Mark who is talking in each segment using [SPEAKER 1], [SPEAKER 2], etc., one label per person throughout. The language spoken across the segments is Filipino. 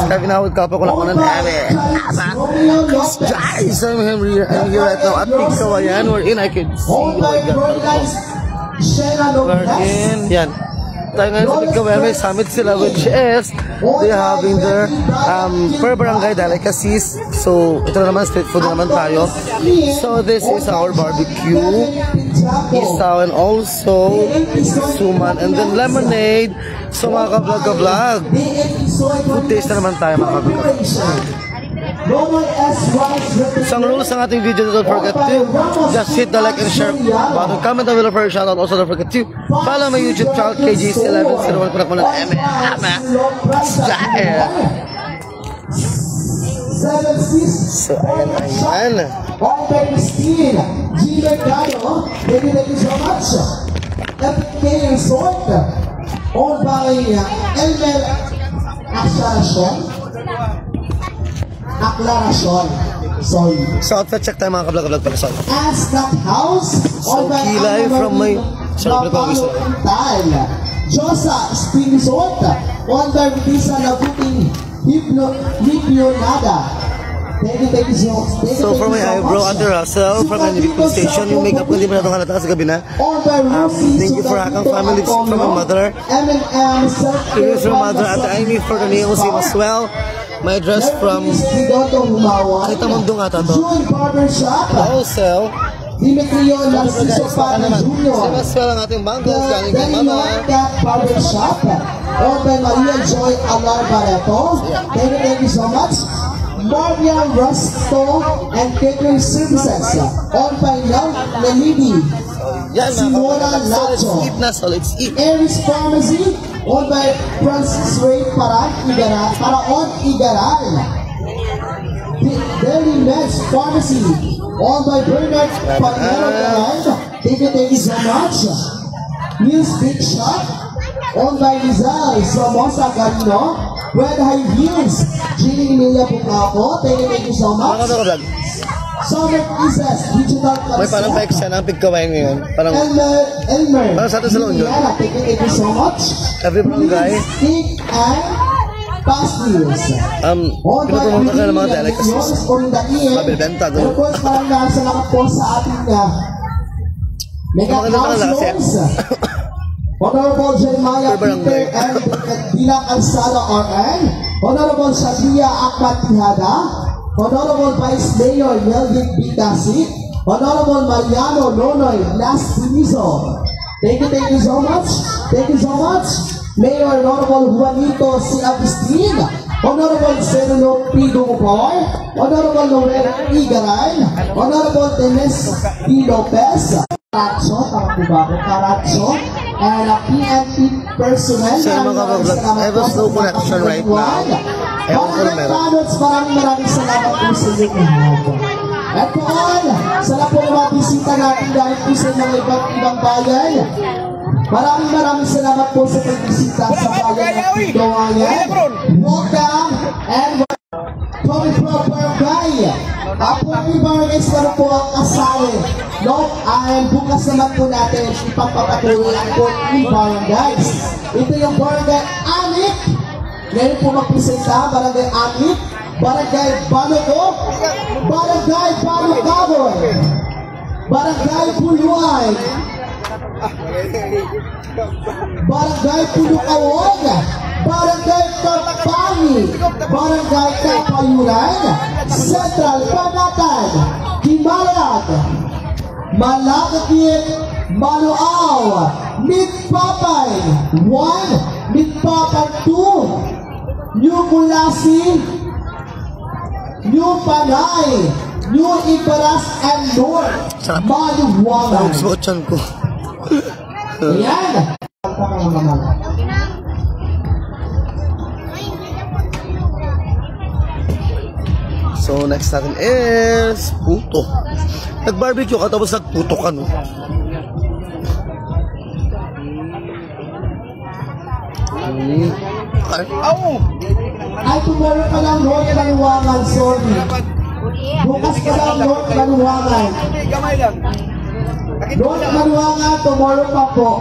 [SPEAKER 1] Kabinawad ka pa ko lang ko ng ere. Guys, I'm here right now at Big Kawayan wherein I can see wherein, yan. Tayo ngayon sa Big Kawayan, may summit sila which is they having their per barangay delicacies. So, ito na naman, street food na naman tayo. So, this is our barbecue, isaw, and also suman, and then lemonade. So, mga ka-vlog, food taste na naman tayo, mga ka-vlog. So, ang rules ng ating video, don't forget to just hit the like and share button, comment down below for your shoutout. Also, don't forget to follow my YouTube channel, KGC1101. Kunak mo ng So, ayan.
[SPEAKER 2] Thank you so much. FK Resort, owned by Elmer Aclaracion. Sorry.
[SPEAKER 1] So, outfit check tayo mga ka-vlog pala. Sorry.
[SPEAKER 2] Ascot House,
[SPEAKER 1] So, kilay from my... Sorry,
[SPEAKER 2] Josa Spring Resort, owned by Visa Labuting Hipnonada. Thank you so much.
[SPEAKER 1] So, for my eyebrow, Ate Russell, from my Navy Station, yung makeup ko, hindi mo na itong halata sa gabi na. Thank you for Hakang Family, from my mother. Thank you from mother, Ate Amy, for the name sim as well. My dress from Kita Mundong ata to. Also,
[SPEAKER 2] Dimitrio Narciso Pana Jr.
[SPEAKER 1] Simas ang ating bangles, galing kay Mama.
[SPEAKER 2] Barbershop, owned by Maria Joy Alar Barreto. Thank you so much. Maria Rusto and Catering Services, owned by Nelidi. Simona Lacho.
[SPEAKER 1] Let's eat.
[SPEAKER 2] Aries Pharmacy, owned by Francis Ray Paraon Igaral. Daily Meds Pharmacy, owned by Bernard Pagano Garan. Thank you so much. News Big Shop, owned by Rizal Somoza Garino. Red High Heels, Ginny Emilia Bukapo. Thank you so much. Summer Isis, Digital Concept.
[SPEAKER 1] May parang pa-extra na ang pigkawain ngayon. Parang sa atin sa loon yun.
[SPEAKER 2] Thank you so much.
[SPEAKER 1] Every barangay.
[SPEAKER 2] Steak and pastilles.
[SPEAKER 1] Pinupumunta ka ng mga delicacies. Mabibenta doon.
[SPEAKER 2] Of course, maraming salamat po sa ating mega house. Honorable Jeremiah Peter and Dila Calzada RN, Honorable Shadria Akmat Tihada, Honorable Vice Mayor Melvin Bidasi, Honorable Mariano Nonoy Las Pinizo. Thank you so much. Thank you so much. Mayor Honorable Juanito C. Agustin, Honorable Sereno P. Dumupor, Honorable Lorena Igaray, Honorable Dennis P. Lopez, Caracho, and PNP personnel.
[SPEAKER 1] So, mga ka-vlog, I have a slow connection right now. Ewan ko na meron.
[SPEAKER 2] Maraming salamat po sa inyo lahat. At po sa lahat po ng mga bisita natin dahil po sa mga ibang bayan. Maraming salamat po sa pagbisita sa bayan ng Pigkawayan. Welcome and coming from Barangay. Apo yung barangay sa po ang kasali. No, bukas naman po natin ipagpapatuloy ang po yung barangays. Ito yung barangay Anit. Ngayon po magpresenta, barangay Anit, barangay Banoco, barangay Banocabon, barangay Puluay, barangay Pulukawog, barangay Kapangi, barangay Kapayuran, Central Panatan, Himalayat, Malakakit, Manuaw, Mitpapay 1, Mitpapay 2, New Kulasi, New Panay, New Ibaras, and North Maluwangan.
[SPEAKER 1] Suot ko.
[SPEAKER 2] Ayan.
[SPEAKER 1] So, next natin is puto. Nag-barbecue ka tapos nagputo ka, no?
[SPEAKER 2] Ay, tomorrow pa lang North Maluwangan, sorry. Bukas pa lang North Maluwangan. North Maluwangan, tomorrow pa po.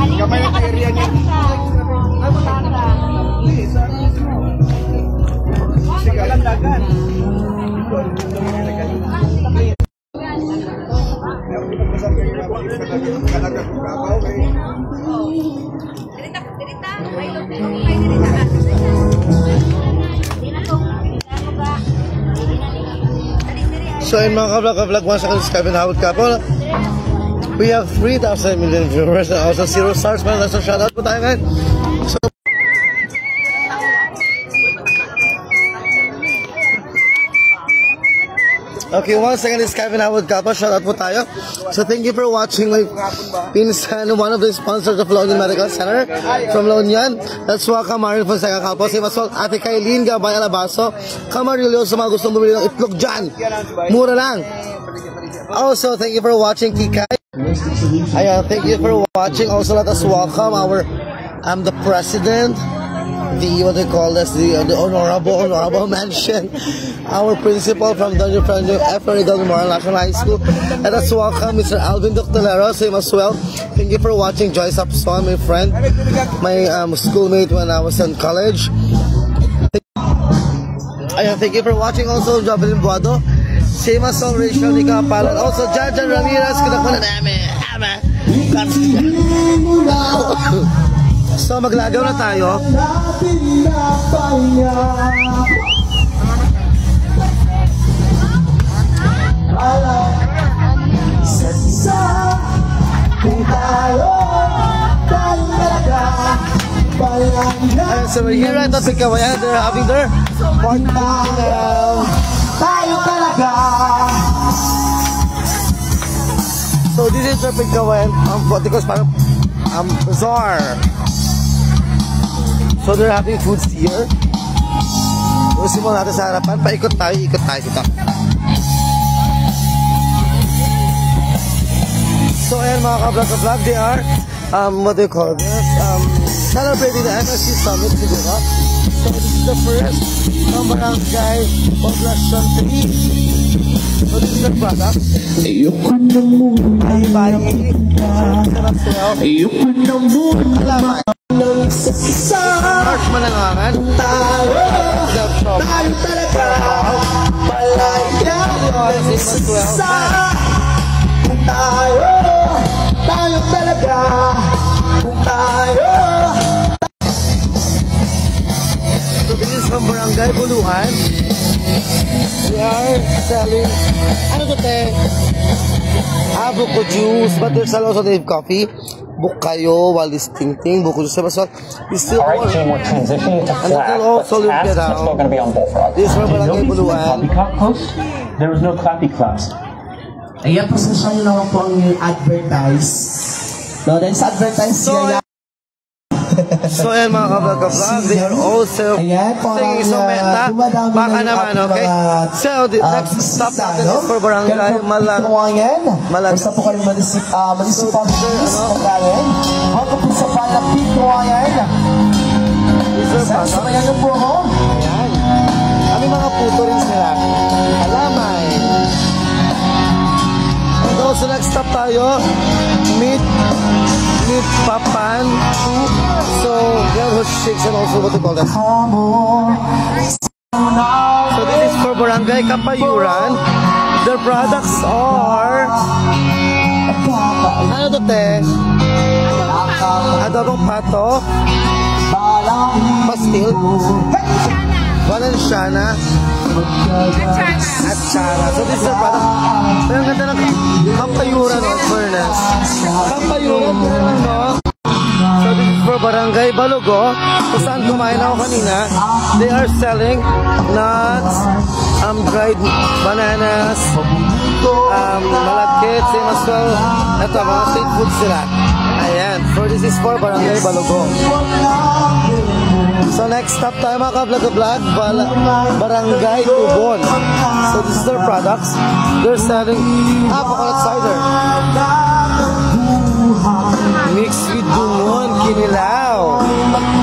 [SPEAKER 3] Gamay ang area niya.
[SPEAKER 1] So in mga ka-vlog, once again, it's Kevin Howard Couple. We have 3,000 million viewers and also 0 stars. So shoutout po tayo ngayon. So, okay, once again, it's Kevin Howard Couple. Shoutout po tayo. So thank you for watching my pinsan, one of the sponsors of La Union Medical Center from La Union. Let's welcome Marin Fonseca Couple. Same as well, Ate Kailin Gabay Alabaso. Camarillo sa mga gustong bumili ng itlog dyan. Mura lang. Also, thank you for watching, Kikay. Ayan, thank you for watching. Also, let us welcome the president, what they call this, the honorable mention, our principal from Don Franjo F. Del Memorial National High School. Let us welcome Mr. Alvin Doctolero, same as well. Thank you for watching, Joyce Upson, my friend, my schoolmate when I was in college. Ayan, thank you for watching also, Javelin Buado. Same as all Rachel Nika Palan. Also, Jan Ramirez, kinakuna namin. So, maglagaw na tayo. So we're here at the Pikawayan. They're having their party now. Tayo talaga. So this is the Pikawayan because parang bazaar. So they're having foods here. Usin mo natin sa harapan. Ikot tayo dito. So ayan mga ka-vlog, they are what do you call this? Celebrating the MSC Summit siguro. So this is the first barangay Poblacion 3. So this is the product.
[SPEAKER 3] Ayoko na muna
[SPEAKER 1] ay bayi.
[SPEAKER 3] Ayoko na muna
[SPEAKER 1] March manangangan.
[SPEAKER 3] Tayo talaga Palaya Tayo talaga Tayo.
[SPEAKER 1] So this is from Barangay Buluhan. We are selling buko juice, but there's also they have coffee. Bukayo, Walis Tingting, buko juice. So we still
[SPEAKER 4] Alright, team, we're transitioning to
[SPEAKER 1] and that will also live
[SPEAKER 4] tasks. That's still going to be on Bullfrog.
[SPEAKER 1] This is from Barangay Buluhan.
[SPEAKER 4] There was no clappy claps.
[SPEAKER 2] Ayan, pasensya nyo naman po ang advertise. No, dahil sa advertise siya.
[SPEAKER 1] So ayan mga ka-vlog, they are also singing so meta. Baka naman, okay? So the next stop natin is for Barangay Malag.
[SPEAKER 2] Basta po kayo municipal police ng Galen. Hanggang po sa bayan ng Pituayan. Sabayan niyo po ako.
[SPEAKER 1] Ayan. Kami mga puto rin sila. Alamay. And also next stop tayo, Meet Papan. So there was shakes and also what they call that. So this is for Barangay Kapayuran. Their products are ano to te? Adobong pato, pastil, Valenciana, at Chara. So this is the product. Pero ang ganda ng Kapayuran on furnace. Kapayuran, no? So this is for Barangay Balogo. Kung saan kumain ako kanina, they are selling nuts, dried bananas, malagkit, same as well. Ito, mga street food sila. Ayan, for this is for Barangay Balogo. So next stop tayo mga ka-vlog, Barangay Ubon. So this is their products. They're selling coconut cider mixed with dumon, kinilaw.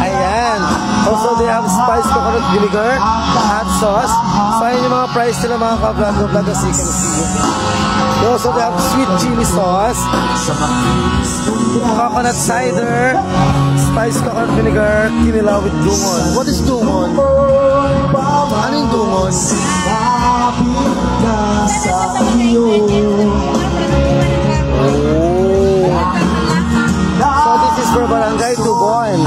[SPEAKER 1] Ayan. Also they have spiced coconut vinegar, hot sauce. So ayan yung mga price nila mga ka-vlog as you can see. They also have sweet chili sauce, coconut cider, spiced coconut vinegar, kinilaw with dumon. What is dumon? Ano yung dumon? So this is for Barangay Tubon.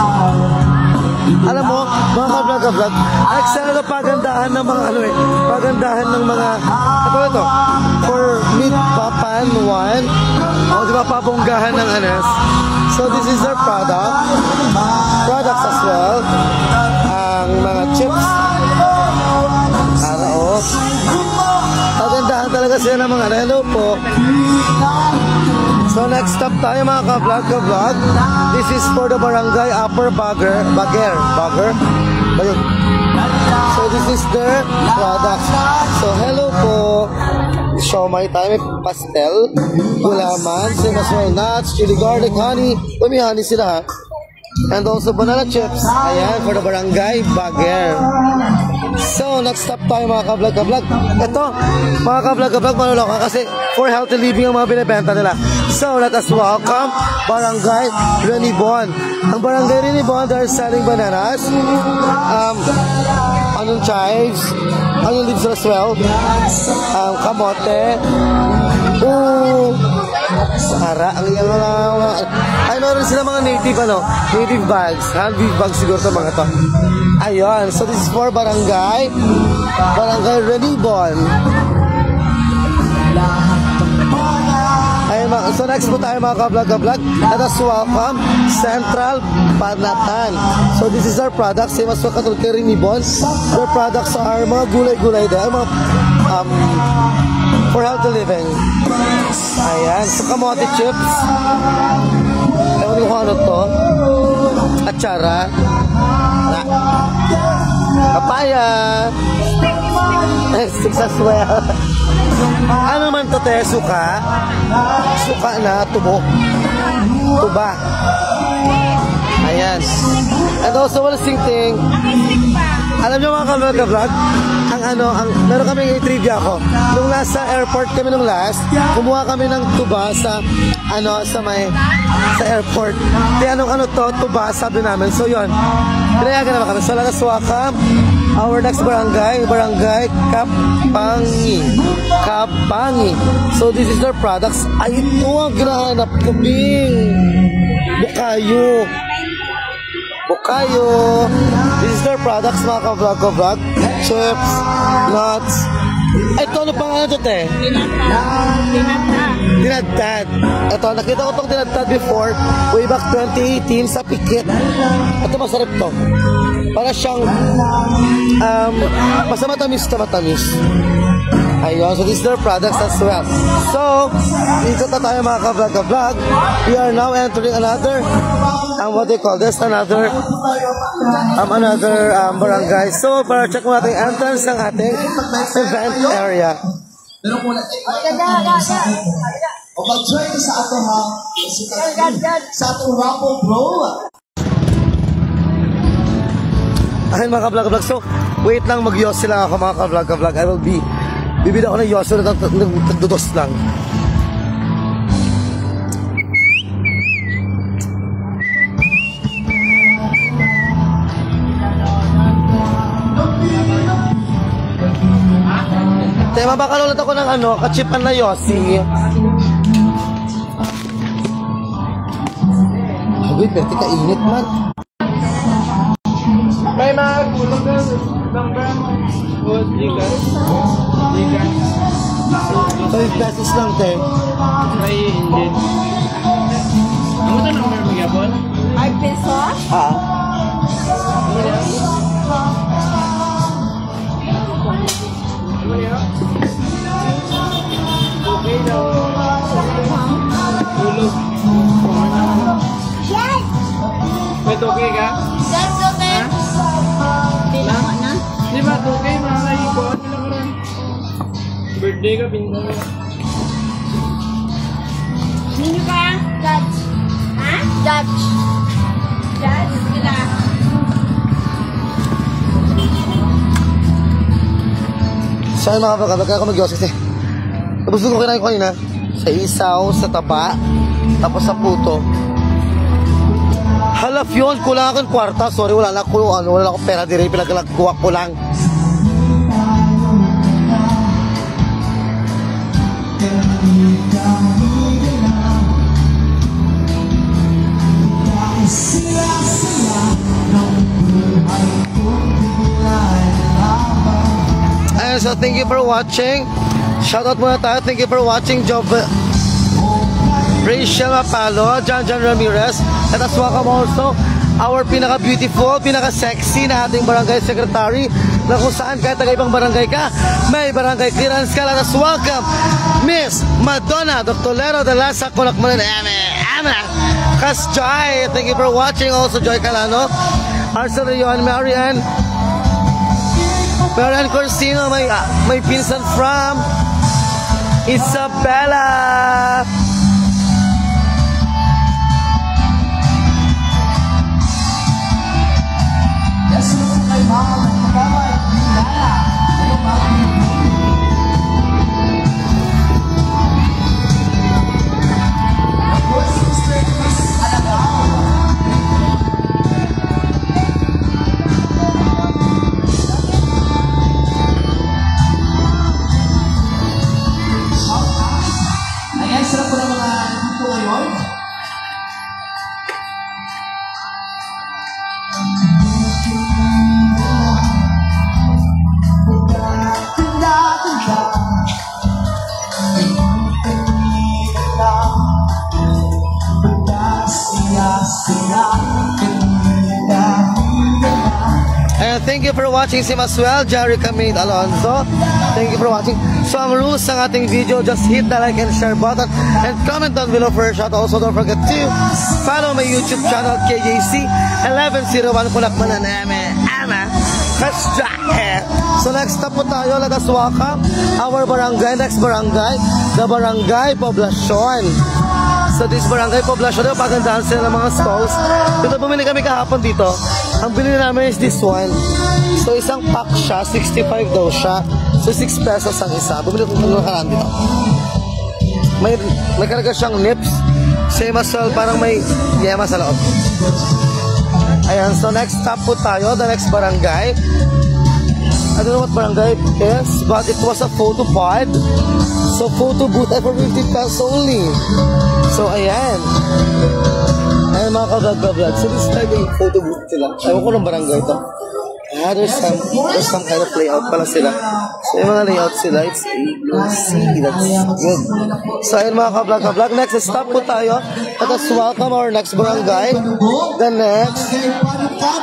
[SPEAKER 1] Alam mo, mga ka-vlog ka-vlog. Excel na pagandahan ng mga ano pagandahan ng mga ito for meat papan 1. O di ba pabonggahan ng anas. So this is their products as well. Ang mga chips. Araos. Pagandahan talaga sila ng mga hello po. So next stop tayo mga ka-vlog. This is for the barangay Upper Bager. Ayun. So this is their products. So hello po. Siomai tayo, may pastel, gulaman, simasway nuts, chili garlic, honey. May honey sila ha. And also banana chips. Ayan, for the barangay Bager. So, next stop tayo mga ka-vlog. Ito, mga ka-vlog, manuloka kasi for healthy living ang mga binibenta nila. So, let us welcome Barangay Renibon. Ang Barangay Renibon, they're selling bananas, onion chives, onion leaves as well, kamote, Sara, ang yung mga ay meron sila mga native bags, hand weave bags siguro ito mga to. Ayun, so this is for Barangay Renibon. Ayun, so next po tayo mga ka-vlog. Let us welcome Central Panatan. So this is our product, same as katulad kay Renibon. Their products are mga gulay-gulay din, mga for healthy living. Ayan, so kamote chips. Ewan ko kung ano to. Atsara. Papaya. Sticks as well. Ano man to te? Suka? Suka na tubo. Tuba. Ayan. And also one thing. Alam nyo mga ka-vlog, meron kaming trivia ko. Nung nasa airport kami nung last, kumuha kami ng tuba sa airport. Kaya tuba, sabi namin. So yun, pinayagan naman kami. So let us welcome our next barangay Kapangi. So this is their products. Ay, ito ang ginahanap ko, Bing. Bukayo. This is their products, mga ka-vlog. Chips, nuts. Ito, ano pangalan ito, te? Tinadtad. Ito, nakita ko itong tinadtad before, way back 2018 sa Pikit. Ito, masarap to. Para siyang, matamis. Ayun, so this is their products as well. So, dito na tayo mga ka-vlog. We are now entering another, what they call this, another barangay. So, para check mo natin entrance ng ating event area.
[SPEAKER 2] O mag-join sa ato sa ato raffle bro.
[SPEAKER 1] Ayun mga ka-vlog. So, wait lang, mag-yos sila ako mga ka-vlog. I will be bibili ako ng yoso na nagdudos lang. Tema baka ulit ako ng kachipan na yosi. Uy, pwede ka init man.
[SPEAKER 3] May mga gulong ng good, ligas.
[SPEAKER 1] 5 pesos lang, te.
[SPEAKER 3] May hindi. Ano ito number mo yapon?
[SPEAKER 5] 5 pesos?
[SPEAKER 1] Ha?
[SPEAKER 3] Okay daw. Gulong.
[SPEAKER 5] Yes!
[SPEAKER 3] May toke ka?
[SPEAKER 5] That's okay. Tinawa na?
[SPEAKER 3] Di ba toke? Mga ikot. Birthday ka, pinsan mo.
[SPEAKER 5] Sino ka? Judge. Ha? Judge. Judge? Sila.
[SPEAKER 1] Saan mga kapag kaya ako mag-yos kasi tapos ko kinain ko kanina sa isaw, sa taba, tapos sa puto. Halaf yun, kulang akong kwarta. Sorry, wala na akong pera dire, pinagkuha ko lang. So thank you for watching. Shoutout muna tayo. Thank you for watching. Rachel Mapalo, John Ramirez, and as welcome also our pinaka-beautiful, pinaka-sexy na ating barangay secretary na kung saan kahit taga-ibang barangay ka, may barangay clearance ka. Let us welcome Miss Madonna Dr. Lero de Lasa Kulakmanan Ana Kas Joy. Thank you for watching also Joy Calano, Arcel Leon, Marian Corsino, may pinsan from Isabela. And thank you for watching si Maswell, Jerica Maid Alonzo. Thank you for watching. So ang rules ng ating video, just hit the like and share button and comment down below for a shout. Also don't forget to follow my YouTube channel KJC 1101 Kulakmanan Ana Kasja. So next stop po tayo, let us welcome our barangay, next barangay, the Barangay Poblacion. So this Barangay Poblacion, pagandahan sila ng mga stalls. Dito bumili kami kahapon dito. Ang binili namin is this one. So isang pack siya, 65 daw siya. So 6 pesos ang isa. Bumili ko ng karan dito. May karga siyang nips. Same as well, parang may yema sa loob. Ayan, so next stop po tayo, the next barangay. I don't know what barangay is, but it was a photo pod. So photo booth for 50 pesos only. So ayan. Ayan mga ka-vlog. So this time yung photo booth sila. Ewan ko ng barangay ito. There's some kind of layout pala sila. So yung mga layout sila, you'll see, that's good. So ayun mga ka-vlog. Next stop po tayo. Let us welcome our next barangay. The next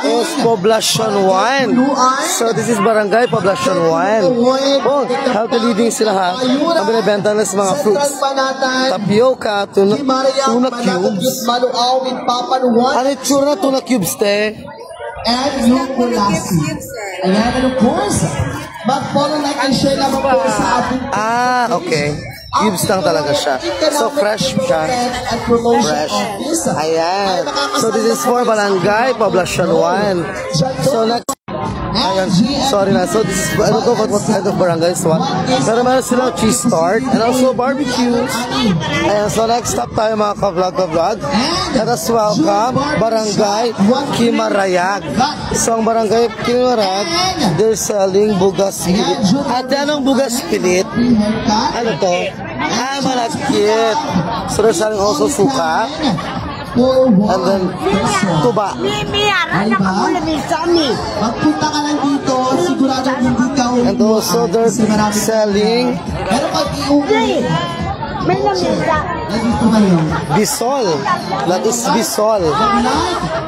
[SPEAKER 1] is Poblacion 1. So this is Barangay Poblacion 1. Oh, healthy living sila ha. Ang binibenta nila sa mga fruits. Tapioca, tuna cubes. Ano yung tsura na tuna cubes, te?
[SPEAKER 2] And yung kulasi. Ayan, and of course, mag-follow, like, and share naman po sa ating
[SPEAKER 1] okay. Cubes lang talaga siya. So fresh siya. Fresh. Ayan. So this is for Barangay Poblacion 1. So next. Ayan. Sorry na. So this is, I don't know what kind of barangay is what. Pero meron silang cheese tart and also barbecue. Ayan. So next stop tayo mga ka-vlog. Let us welcome Barangay Kimarayag. So ang Barangay Kimarayag, they're selling bugas pilit. At anong bugas pilit? Ano to? Malakit. So they're selling also suka. And then tuba.
[SPEAKER 2] Magpunta ka lang dito, sigurado hindi ka
[SPEAKER 1] And also they're selling
[SPEAKER 2] pero pag iuwi, may lamesa. Nandito kayo.
[SPEAKER 1] bisol. That is bisol.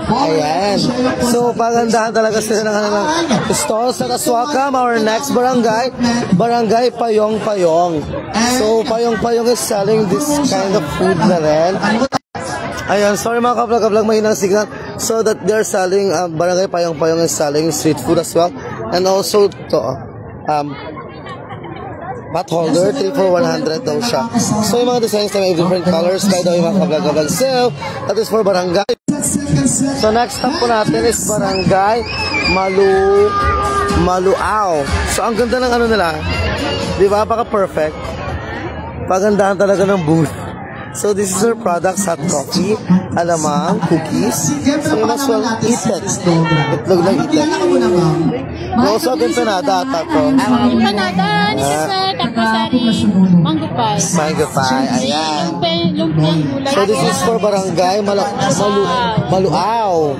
[SPEAKER 1] Ayan. So pagandahan talaga sila ng stalls. Let us welcome our next barangay, Barangay Payong Payong. So Payong Payong is selling this kind of food na rin. Ayan, sorry mga ka-vlog, mahinang signal. So that they're selling, Barangay Payong Payong is selling street food as well. And also, to, pot holder, 3 for 100 daw siya. So yung mga designs na may different colors, by the way mga ka-vlog. So, that is for Barangay. So next stop po natin is Barangay Maluao. So ang ganda ng ano nila, di ba? Paka-perfect. Pagandahan talaga ng booth. So this is our products, hot coffee, alamang, cookies. So you must well eat it. Itlog lang eat it. Also, empanada ata to.
[SPEAKER 5] Empanada, tapos mango pie.
[SPEAKER 1] Mango pie, ayan.
[SPEAKER 5] Lumpiang gulay.
[SPEAKER 1] So this is for Barangay Maluao.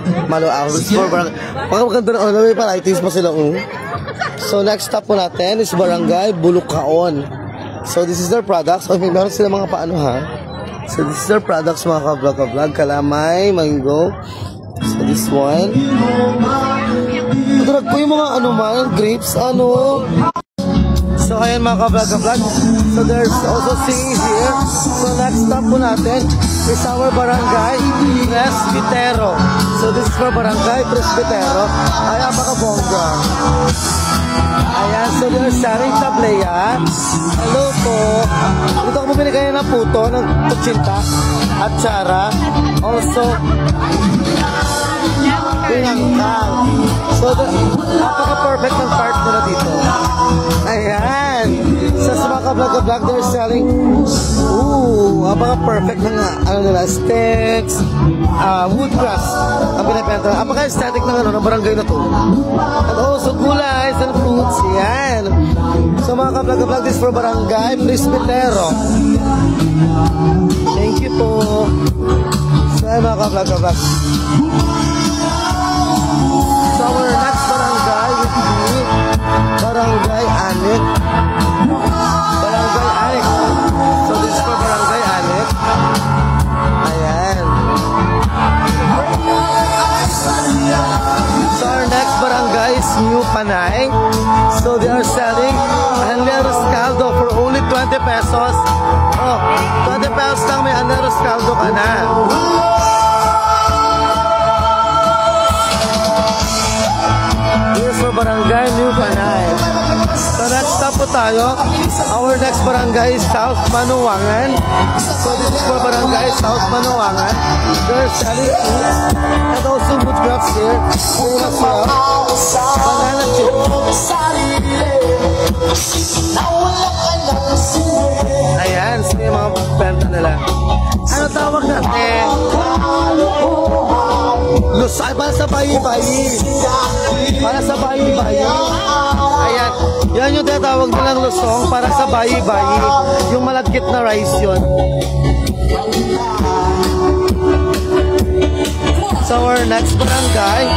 [SPEAKER 1] This is for Barangay. Maganda na, may varieties pa sila. So next stop po natin is Barangay Bulukaon. So this is their products. Okay, meron sila mga paano ha. So this is their products mga ka-vlog. Kalamay, mango. So this one. Madrag po yung mga ano man, grapes, ano. So ayan mga ka-vlog. So there's also singing here. So next stop po natin is our Barangay Presbitero. So this is for Barangay Presbitero. Ay, apaka-bongga. Ayan, so they're selling tablea. Hello po. Dito ako bumili kayo ng puto, ng kutsinta, at tsara. Also, pinangkal. So, napaka-perfect ng cart nila dito. Ayan. So, sa mga ka-vlog, they're selling, napaka-perfect ng, ano nila, sticks, woodgrass. Ang pinapenta. Napaka-aesthetic ng barangay na to. And also, gulays and fruits. Yan. So, mga ka-vlog, this for Barangay Presbitero. Thank you po. So, mga ka-vlog. So our next barangay would be Barangay Anik. Barangay Anik. So this is for Barangay Anik. Ayan. So our next barangay is New Panay. So they are selling Anleros Caldo for only 20 pesos. Oh, 20 pesos lang may Anleros Caldo ka na. Here's for Barangay New Panay. So next stop po tayo. Our next barangay is South Manuwangan. So this is for Barangay South Manuwangan. They're selling fruits and also food crops here. Famous here. Banana chips. Ayan, so yung mga benta nila. Ano tawag natin? Lusay, para sa bayi-bayi. Para sa bayi-bayi. Ayan. Yan yung tinatawag nilang lusong para sa bayi-bayi. Yung malagkit na rice yun. So our next barangay